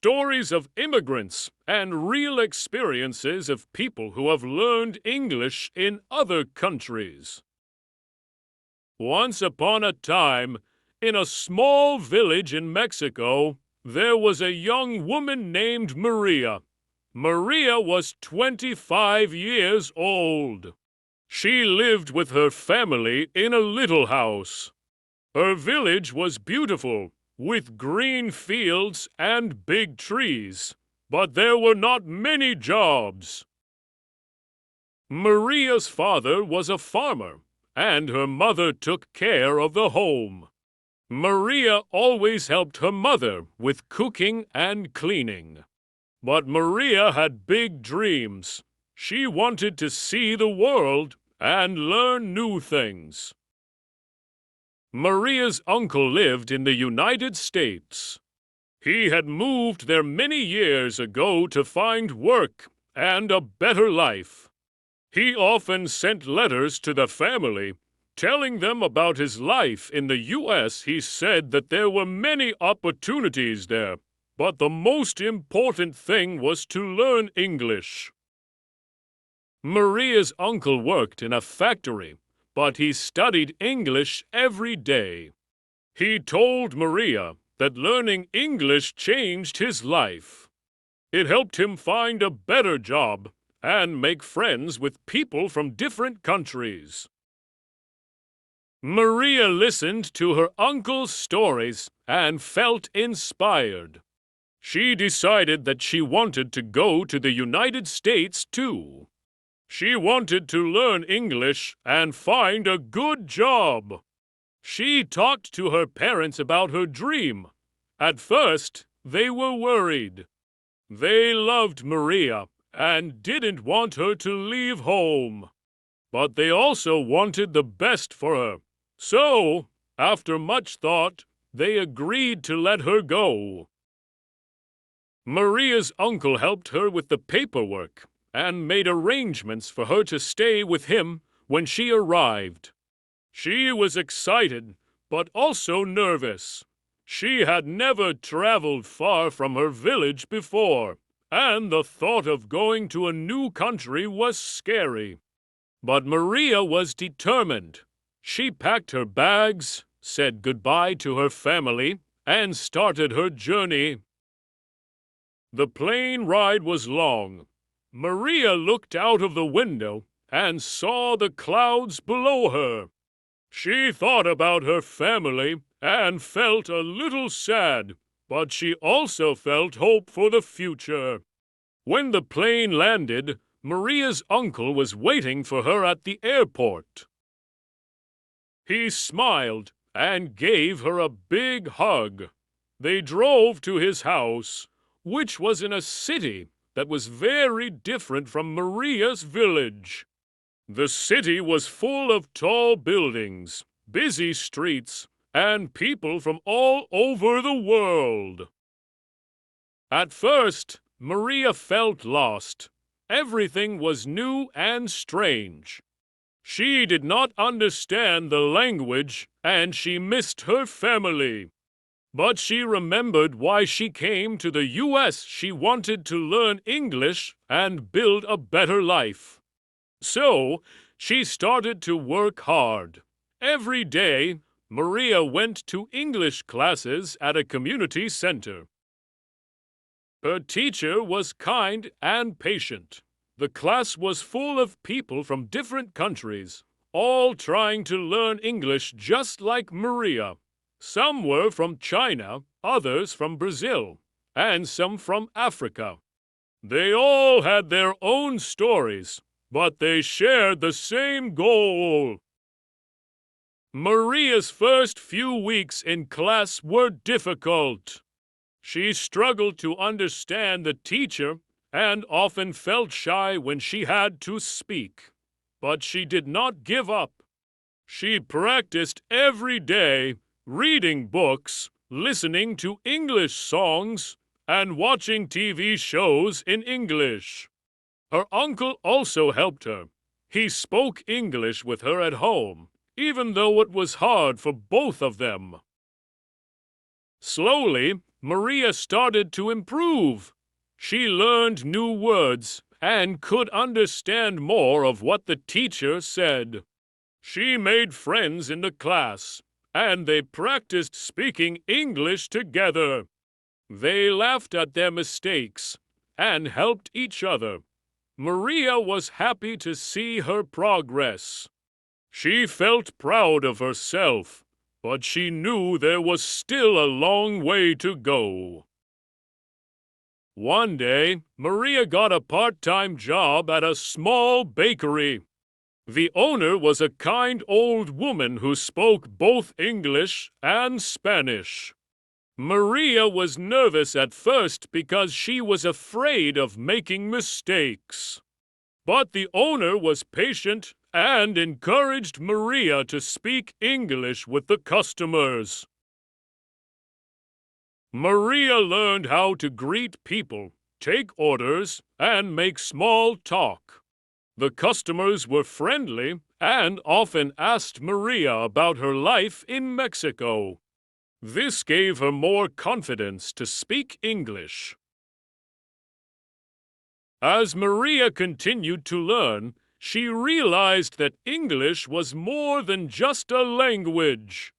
stories of immigrants and real experiences of people who have learned English in other countries. Once upon a time, in a small village in Mexico, there was a young woman named Maria. Maria was 25 years old. She lived with her family in a little house. Her village was beautiful, with green fields and big trees, but there were not many jobs. Maria's father was a farmer, and her mother took care of the home. Maria always helped her mother with cooking and cleaning. But Maria had big dreams. She wanted to see the world and learn new things. Maria's uncle lived in the United States. He had moved there many years ago to find work and a better life. He often sent letters to the family, telling them about his life in the U.S. He said that there were many opportunities there, but the most important thing was to learn English. Maria's uncle worked in a factory, but he studied English every day. He told Maria that learning English changed his life. It helped him find a better job and make friends with people from different countries. Maria listened to her uncle's stories and felt inspired. She decided that she wanted to go to the United States too. She wanted to learn English and find a good job. She talked to her parents about her dream. At first, they were worried. They loved Maria and didn't want her to leave home. But they also wanted the best for her. So, after much thought, they agreed to let her go. Maria's uncle helped her with the paperwork and made arrangements for her to stay with him when she arrived. She was excited, but also nervous. She had never traveled far from her village before, and the thought of going to a new country was scary. But Maria was determined. She packed her bags, said goodbye to her family, and started her journey. The plane ride was long. Maria looked out of the window and saw the clouds below her. She thought about her family and felt a little sad, but she also felt hope for the future. When the plane landed, Maria's uncle was waiting for her at the airport. He smiled and gave her a big hug. They drove to his house, which was in a city that was very different from Maria's village. The city was full of tall buildings, busy streets, and people from all over the world. At first, Maria felt lost. Everything was new and strange. She did not understand the language, and she missed her family. But she remembered why she came to the U.S. She wanted to learn English and build a better life. So, she started to work hard. Every day, Maria went to English classes at a community center. Her teacher was kind and patient. The class was full of people from different countries, all trying to learn English just like Maria. Some were from China, others from Brazil, and some from Africa. They all had their own stories, but they shared the same goal. Maria's first few weeks in class were difficult. She struggled to understand the teacher and often felt shy when she had to speak. But she did not give up. She practiced every day, reading books, listening to English songs, and watching TV shows in English. Her uncle also helped her. He spoke English with her at home, even though it was hard for both of them. Slowly, Maria started to improve. She learned new words and could understand more of what the teacher said. She made friends in the class, and they practiced speaking English together. They laughed at their mistakes and helped each other. Maria was happy to see her progress. She felt proud of herself, but she knew there was still a long way to go. One day, Maria got a part-time job at a small bakery. The owner was a kind old woman who spoke both English and Spanish. Maria was nervous at first because she was afraid of making mistakes. But the owner was patient and encouraged Maria to speak English with the customers. Maria learned how to greet people, take orders, and make small talk. The customers were friendly and often asked Maria about her life in Mexico. This gave her more confidence to speak English. As Maria continued to learn, she realized that English was more than just a language.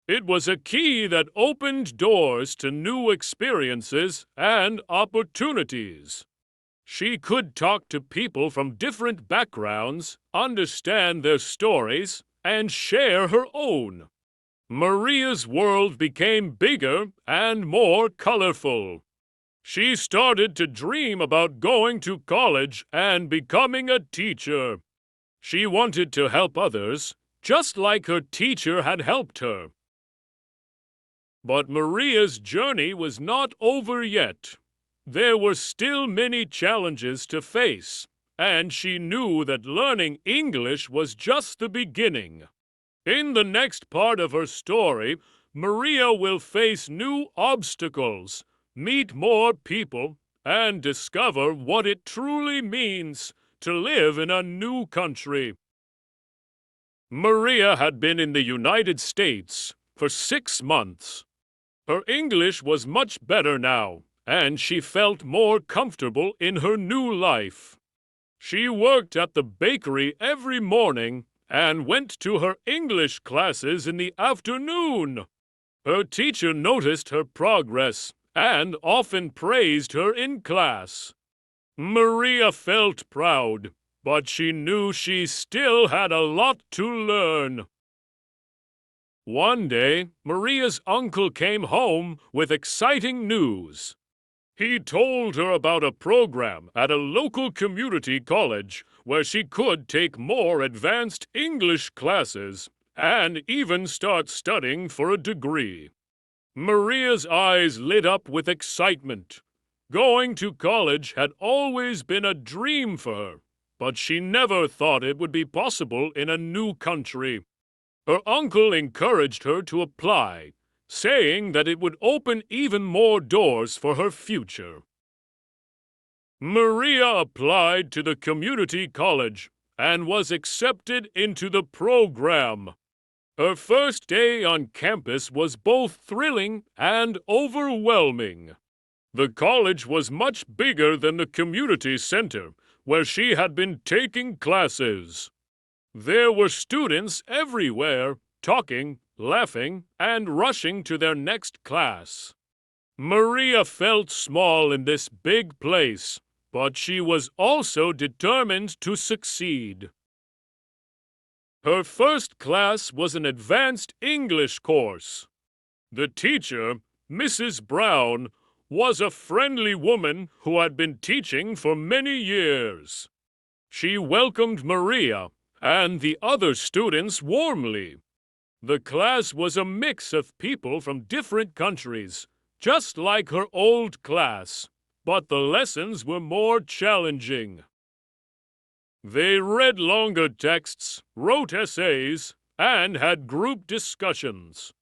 It was a key that opened doors to new experiences and opportunities. She could talk to people from different backgrounds, understand their stories, and share her own. Maria's world became bigger and more colorful. She started to dream about going to college and becoming a teacher. She wanted to help others, just like her teacher had helped her. But Maria's journey was not over yet. There were still many challenges to face, and she knew that learning English was just the beginning. In the next part of her story, Maria will face new obstacles, meet more people, and discover what it truly means to live in a new country. Maria had been in the United States for 6 months. Her English was much better now, and she felt more comfortable in her new life. She worked at the bakery every morning and went to her English classes in the afternoon. Her teacher noticed her progress and often praised her in class. Maria felt proud, but she knew she still had a lot to learn. One day, Maria's uncle came home with exciting news. He told her about a program at a local community college where she could take more advanced English classes and even start studying for a degree. Maria's eyes lit up with excitement. Going to college had always been a dream for her, but she never thought it would be possible in a new country. Her uncle encouraged her to apply, saying that it would open even more doors for her future. Maria applied to the community college and was accepted into the program. Her first day on campus was both thrilling and overwhelming. The college was much bigger than the community center, where she had been taking classes. There were students everywhere, talking, laughing, and rushing to their next class. Maria felt small in this big place, but she was also determined to succeed. Her first class was an advanced English course. The teacher, Mrs. Brown, was a friendly woman who had been teaching for many years. She welcomed Maria and the other students warmly. The class was a mix of people from different countries, just like her old class, but the lessons were more challenging. They read longer texts, wrote essays, and had group discussions.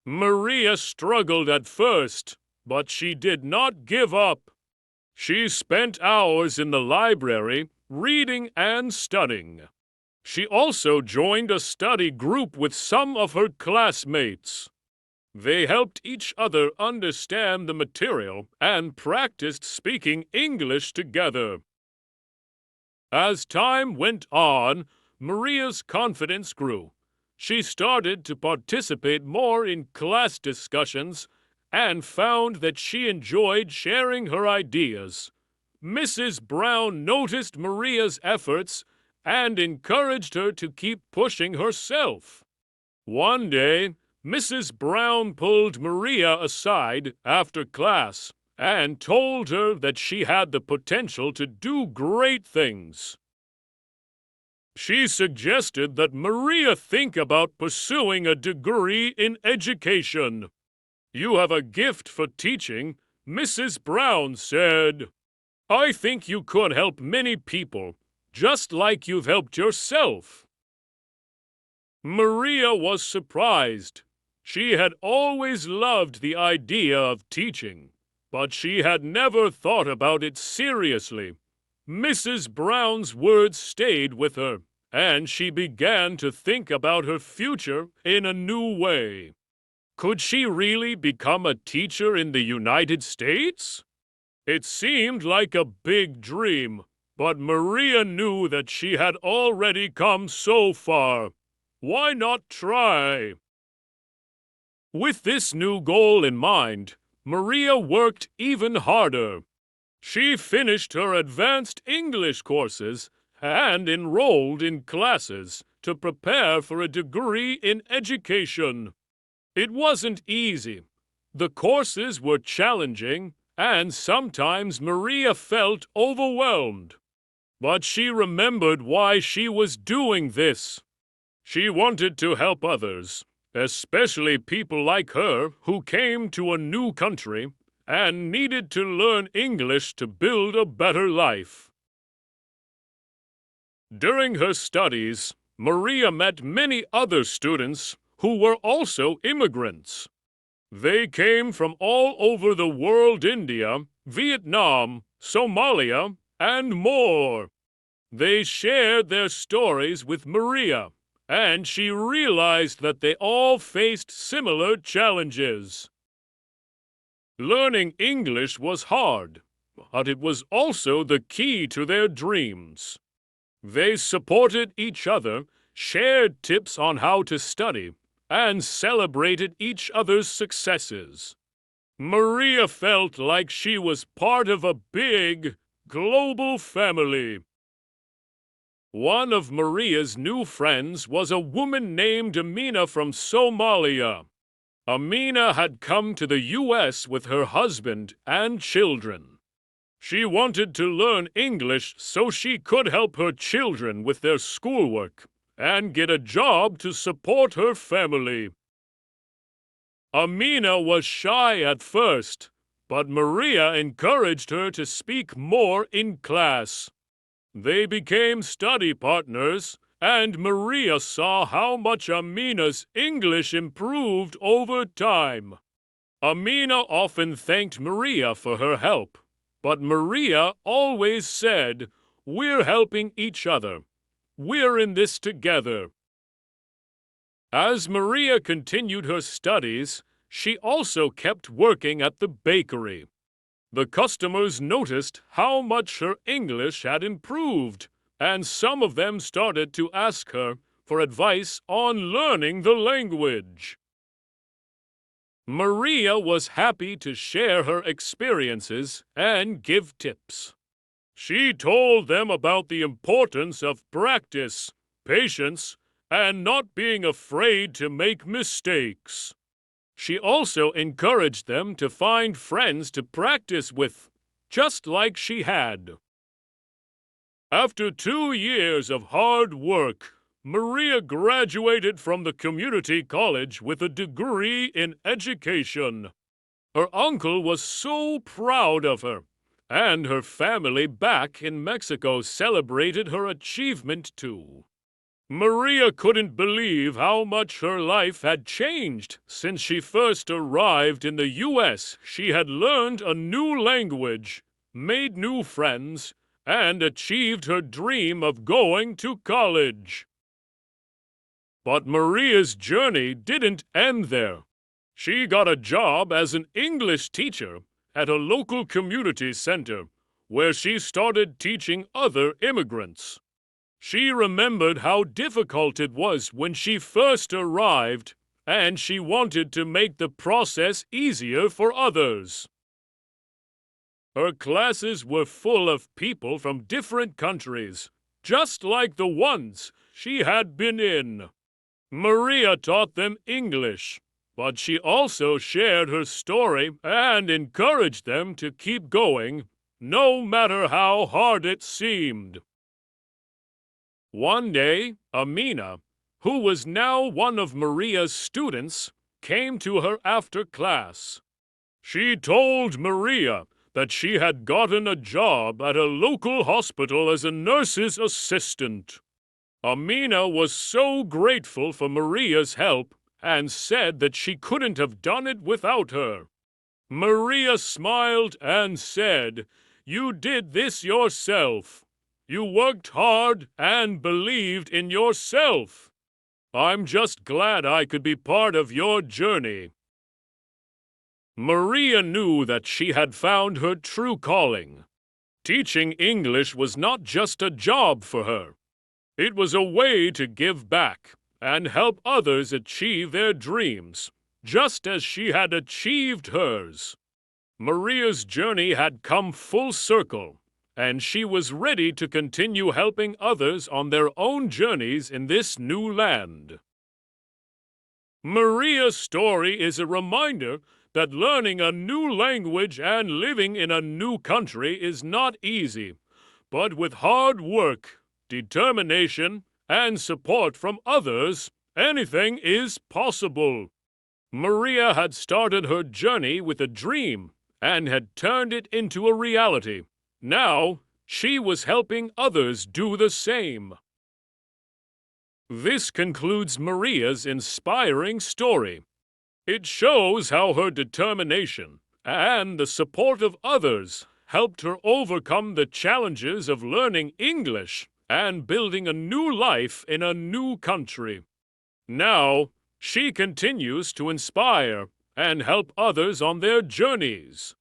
Maria struggled at first, but she did not give up. She spent hours in the library, reading and studying. She also joined a study group with some of her classmates. They helped each other understand the material and practiced speaking English together. As time went on, Maria's confidence grew. She started to participate more in class discussions and found that she enjoyed sharing her ideas. Mrs. Brown noticed Maria's efforts and encouraged her to keep pushing herself. One day, Mrs. Brown pulled Maria aside after class and told her that she had the potential to do great things. She suggested that Maria think about pursuing a degree in education. "You have a gift for teaching," Mrs. Brown said. "I think you could help many people, just like you've helped yourself." Maria was surprised. She had always loved the idea of teaching, but she had never thought about it seriously. Mrs. Brown's words stayed with her, and she began to think about her future in a new way. Could she really become a teacher in the United States? It seemed like a big dream, but Maria knew that she had already come so far. Why not try? With this new goal in mind, Maria worked even harder. She finished her advanced English courses and enrolled in classes to prepare for a degree in education. It wasn't easy. The courses were challenging, and sometimes Maria felt overwhelmed. But she remembered why she was doing this. She wanted to help others, especially people like her who came to a new country and needed to learn English to build a better life. During her studies, Maria met many other students who were also immigrants. They came from all over the world: India, Vietnam, Somalia, and more. They shared their stories with Maria, and she realized that they all faced similar challenges. Learning English was hard, but it was also the key to their dreams. They supported each other, shared tips on how to study, and celebrated each other's successes. Maria felt like she was part of a big, global family. One of Maria's new friends was a woman named Amina from Somalia. Amina had come to the U.S. with her husband and children. She wanted to learn English so she could help her children with their schoolwork and get a job to support her family. Amina was shy at first, but Maria encouraged her to speak more in class. They became study partners, and Maria saw how much Amina's English improved over time. Amina often thanked Maria for her help, but Maria always said, "We're helping each other. We're in this together." As Maria continued her studies, she also kept working at the bakery. The customers noticed how much her English had improved, and some of them started to ask her for advice on learning the language. Maria was happy to share her experiences and give tips. She told them about the importance of practice, patience, and not being afraid to make mistakes. She also encouraged them to find friends to practice with, just like she had. After 2 years of hard work, Maria graduated from the community college with a degree in education. Her uncle was so proud of her, and her family back in Mexico celebrated her achievement too. Maria couldn't believe how much her life had changed since she first arrived in the U.S. She had learned a new language, made new friends, and achieved her dream of going to college. But Maria's journey didn't end there. She got a job as an English teacher at a local community center where she started teaching other immigrants. She remembered how difficult it was when she first arrived, and she wanted to make the process easier for others. Her classes were full of people from different countries, just like the ones she had been in. Maria taught them English, but she also shared her story and encouraged them to keep going, no matter how hard it seemed. One day, Amina, who was now one of Maria's students, came to her after class. She told Maria that she had gotten a job at a local hospital as a nurse's assistant. Amina was so grateful for Maria's help and said that she couldn't have done it without her. Maria smiled and said, "You did this yourself. You worked hard and believed in yourself. I'm just glad I could be part of your journey." Maria knew that she had found her true calling. Teaching English was not just a job for her. It was a way to give back and help others achieve their dreams, just as she had achieved hers. Maria's journey had come full circle, and she was ready to continue helping others on their own journeys in this new land. Maria's story is a reminder that learning a new language and living in a new country is not easy, but with hard work, determination, and support from others, anything is possible. Maria had started her journey with a dream and had turned it into a reality. Now, she was helping others do the same. This concludes Maria's inspiring story. It shows how her determination and the support of others helped her overcome the challenges of learning English and building a new life in a new country. Now, she continues to inspire and help others on their journeys.